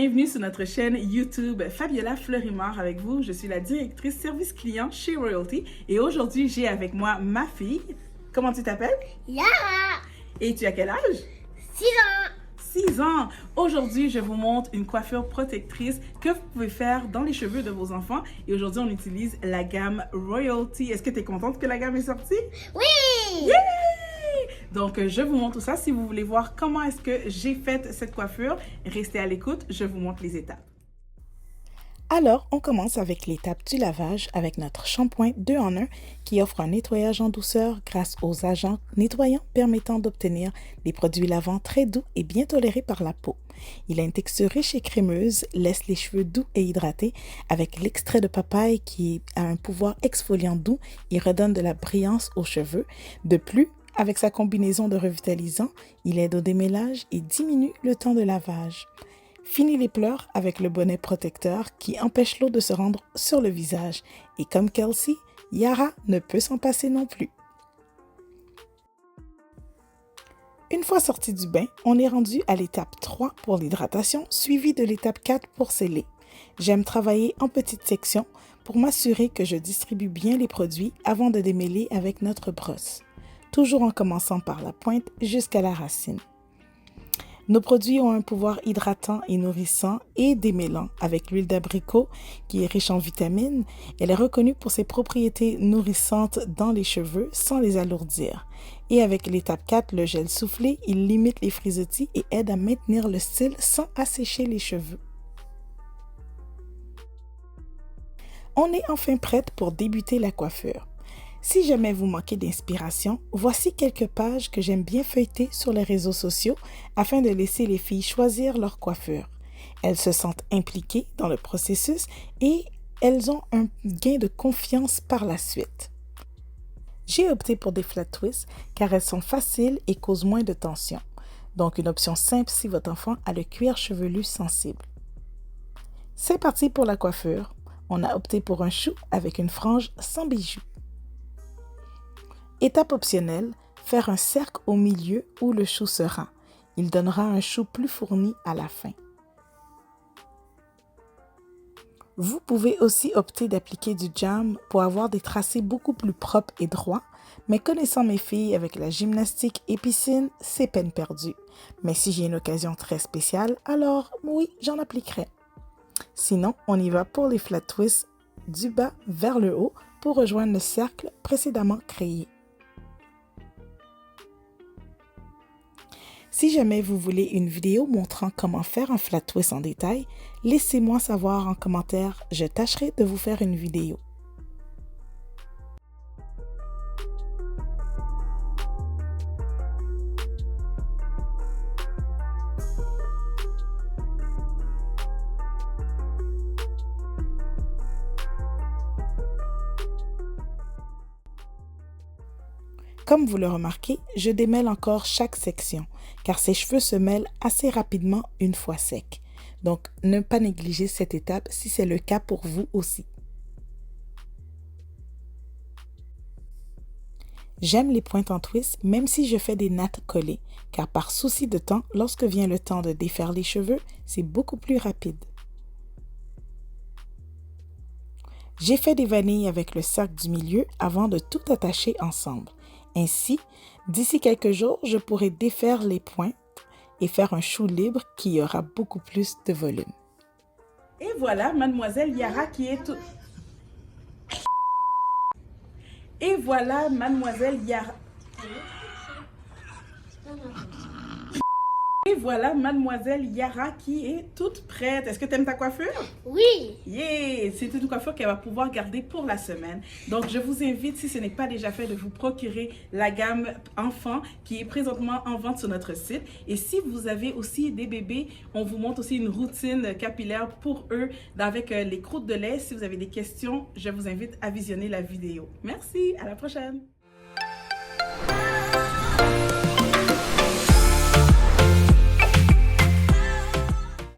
bienvenue sur notre chaîne YouTube Fabiola Fleurimard avec vous. Je suis la directrice service client chez Royalty et aujourd'hui j'ai avec moi ma fille. Comment tu t'appelles? Yara! Et tu as quel âge? 6 ans! 6 ans! Aujourd'hui, je vous montre une coiffure protectrice que vous pouvez faire dans les cheveux de vos enfants. Et aujourd'hui, on utilise la gamme Royalty. Est-ce que tu es contente que la gamme est sortie? Oui! Yeah! Donc, je vous montre tout ça. Si vous voulez voir comment est-ce que j'ai fait cette coiffure, restez à l'écoute, je vous montre les étapes. Alors, on commence avec l'étape du lavage avec notre shampoing 2 en 1 qui offre un nettoyage en douceur grâce aux agents nettoyants permettant d'obtenir des produits lavants très doux et bien tolérés par la peau. Il a une texture riche et crémeuse, laisse les cheveux doux et hydratés avec l'extrait de papaye qui a un pouvoir exfoliant doux et redonne de la brillance aux cheveux. De plus, avec sa combinaison de revitalisants, il aide au démêlage et diminue le temps de lavage. Fini les pleurs avec le bonnet protecteur qui empêche l'eau de se rendre sur le visage. Et comme Kelsey, Yara ne peut s'en passer non plus. Une fois sorti du bain, on est rendu à l'étape 3 pour l'hydratation, suivie de l'étape 4 pour sceller. J'aime travailler en petites sections pour m'assurer que je distribue bien les produits avant de démêler avec notre brosse. Toujours en commençant par la pointe jusqu'à la racine. Nos produits ont un pouvoir hydratant et nourrissant et démêlant avec l'huile d'abricot qui est riche en vitamines. Elle est reconnue pour ses propriétés nourrissantes dans les cheveux sans les alourdir. Et avec l'étape 4, le gel soufflé, il limite les frisottis et aide à maintenir le style sans assécher les cheveux. On est enfin prête pour débuter la coiffure. Si jamais vous manquez d'inspiration, voici quelques pages que j'aime bien feuilleter sur les réseaux sociaux afin de laisser les filles choisir leur coiffure. Elles se sentent impliquées dans le processus et elles ont un gain de confiance par la suite. J'ai opté pour des flat twists car elles sont faciles et causent moins de tension. Donc une option simple si votre enfant a le cuir chevelu sensible. C'est parti pour la coiffure. On a opté pour un chou avec une frange sans bijoux. Étape optionnelle, faire un cercle au milieu où le chou se rend. Il donnera un chou plus fourni à la fin. Vous pouvez aussi opter d'appliquer du jam pour avoir des tracés beaucoup plus propres et droits, mais connaissant mes filles avec la gymnastique et piscine, c'est peine perdue. Mais si j'ai une occasion très spéciale, alors oui, j'en appliquerai. Sinon, on y va pour les flat twists du bas vers le haut pour rejoindre le cercle précédemment créé. Si jamais vous voulez une vidéo montrant comment faire un flat twist en détail, laissez-moi savoir en commentaire, je tâcherai de vous faire une vidéo. Comme vous le remarquez, je démêle encore chaque section, car ces cheveux se mêlent assez rapidement une fois secs. Donc, ne pas négliger cette étape si c'est le cas pour vous aussi. J'aime les pointes en twist, même si je fais des nattes collées, car par souci de temps, lorsque vient le temps de défaire les cheveux, c'est beaucoup plus rapide. J'ai fait des vanilles avec le cercle du milieu avant de tout attacher ensemble. Ainsi, d'ici quelques jours, je pourrai défaire les pointes et faire un chou libre qui aura beaucoup plus de volume. Et voilà, mademoiselle Yara qui est tout... Et voilà, mademoiselle Yara... Et voilà, mademoiselle Yara qui est toute prête. Est-ce que tu aimes ta coiffure? Oui! Yeah! C'est une coiffure qu'elle va pouvoir garder pour la semaine. Donc, je vous invite, si ce n'est pas déjà fait, de vous procurer la gamme enfant qui est présentement en vente sur notre site. Et si vous avez aussi des bébés, on vous montre aussi une routine capillaire pour eux avec les croûtes de lait. Si vous avez des questions, je vous invite à visionner la vidéo. Merci, à la prochaine!